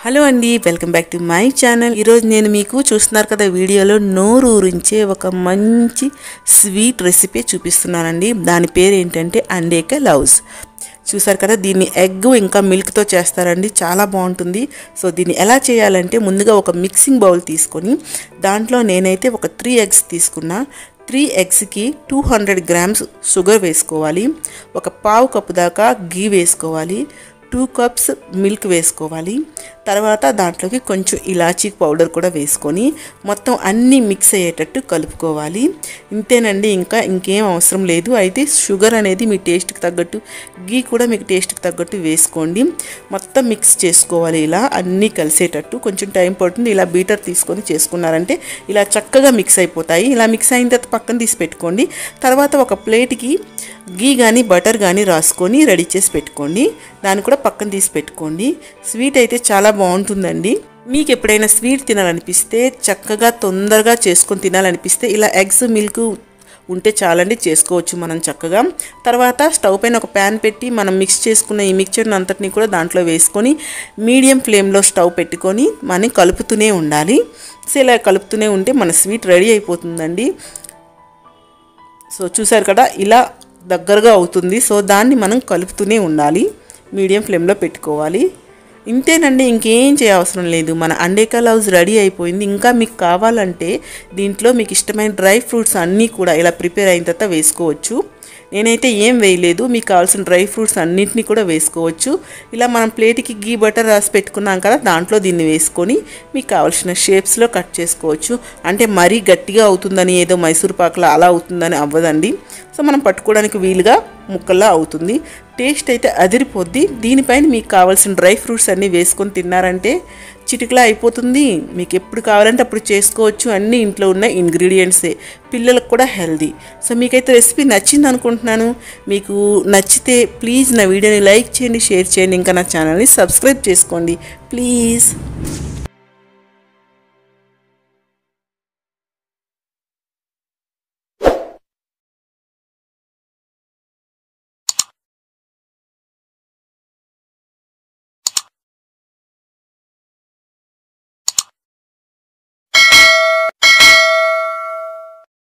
Hello అండి, welcome back to my channel. ఈరోజు నేను మీకు చూస్తున్నారు కదా వీడియోలో నోరు ఊరించే ఒక మంచి స్వీట్ రెసిపీ చూపిస్తున్నానండి. దాని పేరు ఏంటంటే అండేక లవ్స్. చూసారు కదా, దీన్ని ఎగ్ ఇంకా మిల్క్తో చేస్తారండి, చాలా బాగుంటుంది. సో దీన్ని ఎలా చేయాలంటే ముందుగా ఒక మిక్సింగ్ బౌల్ తీసుకొని దాంట్లో నేనైతే ఒక 3 ఎగ్స్ తీసుకున్నా. 3 ఎగ్స్కి 200 గ్రామ్స్ షుగర్ వేసుకోవాలి, ఒక పావు కప్పు దాకా గీ వేసుకోవాలి, 2 కప్స్ మిల్క్ వేసుకోవాలి. తర్వాత దాంట్లోకి కొంచెం ఇలాచీ పౌడర్ కూడా వేసుకొని మొత్తం అన్నీ మిక్స్ అయ్యేటట్టు కలుపుకోవాలి. ఇంతేనండి, ఇంకేం అవసరం లేదు. అయితే షుగర్ అనేది మీ టేస్ట్కి తగ్గట్టు, గీ కూడా మీకు టేస్ట్కి తగ్గట్టు వేసుకోండి. మొత్తం మిక్స్ చేసుకోవాలి, ఇలా అన్నీ కలిసేటట్టు. కొంచెం టైం పడుతుంది. ఇలా బీటర్ తీసుకొని చేసుకున్నారంటే ఇలా చక్కగా మిక్స్ అయిపోతాయి. ఇలా మిక్స్ అయిన తర్వాత పక్కన తీసి పెట్టుకోండి. తర్వాత ఒక ప్లేట్కి గీ కానీ బటర్ కానీ రాసుకొని రెడీ చేసి పెట్టుకోండి. దాన్ని కూడా పక్కన తీసి పెట్టుకోండి. స్వీట్ అయితే చాలా బాగుంటుందండి. మీకు ఎప్పుడైనా స్వీట్ తినాలనిపిస్తే, చక్కగా తొందరగా చేసుకొని తినాలనిపిస్తే ఇలా ఎగ్స్ మిల్క్ ఉంటే చాలండి, చేసుకోవచ్చు మనం చక్కగా. తర్వాత స్టవ్ పైన ఒక ప్యాన్ పెట్టి మనం మిక్స్ చేసుకున్న ఈ మిక్చర్ని అంతటిని కూడా దాంట్లో వేసుకొని మీడియం ఫ్లేమ్లో స్టవ్ పెట్టుకొని మనం కలుపుతూనే ఉండాలి. సో ఇలా కలుపుతూనే ఉంటే మన స్వీట్ రెడీ అయిపోతుందండి. సో చూసారు కదా, ఇలా దగ్గరగా అవుతుంది. సో దాన్ని మనం కలుపుతూనే ఉండాలి, మీడియం ఫ్లేమ్లో పెట్టుకోవాలి. ఇంతేనండి, ఇంకేం చేయవసరం లేదు. మన అండేక లవ్స్ రెడీ అయిపోయింది. ఇంకా మీకు కావాలంటే దీంట్లో మీకు ఇష్టమైన డ్రై ఫ్రూట్స్ అన్నీ కూడా ఇలా ప్రిపేర్ అయిన తర్వాత వేసుకోవచ్చు. నేనైతే ఏం వేయలేదు, మీకు కావాల్సిన డ్రై ఫ్రూట్స్ అన్నింటినీ కూడా వేసుకోవచ్చు. ఇలా మనం ప్లేట్కి గీ బటర్ రాసి పెట్టుకున్నాం కదా, దాంట్లో దీన్ని వేసుకొని మీకు కావాల్సిన షేప్స్లో కట్ చేసుకోవచ్చు. అంటే మరీ గట్టిగా అవుతుందని, ఏదో మైసూర్ పాకులా అలా అవుతుందని అవ్వదండి. సో మనం పట్టుకోవడానికి వీలుగా ముక్కల్లా అవుతుంది. టేస్ట్ అయితే అదిరిపోద్ది. దీనిపైన మీకు కావాల్సిన డ్రై ఫ్రూట్స్ అన్నీ వేసుకొని తిన్నారంటే చిటికలా అయిపోతుంది. మీకు ఎప్పుడు కావాలంటే అప్పుడు చేసుకోవచ్చు. అన్నీ ఇంట్లో ఉన్న ఇంగ్రీడియంట్సే, పిల్లలకు కూడా హెల్దీ. సో మీకైతే రెసిపీ నచ్చింది అనుకుంటున్నాను. మీకు నచ్చితే ప్లీజ్ నా వీడియోని లైక్ చేయండి, షేర్ చేయండి, ఇంకా నా ఛానల్ని సబ్స్క్రైబ్ చేసుకోండి ప్లీజ్.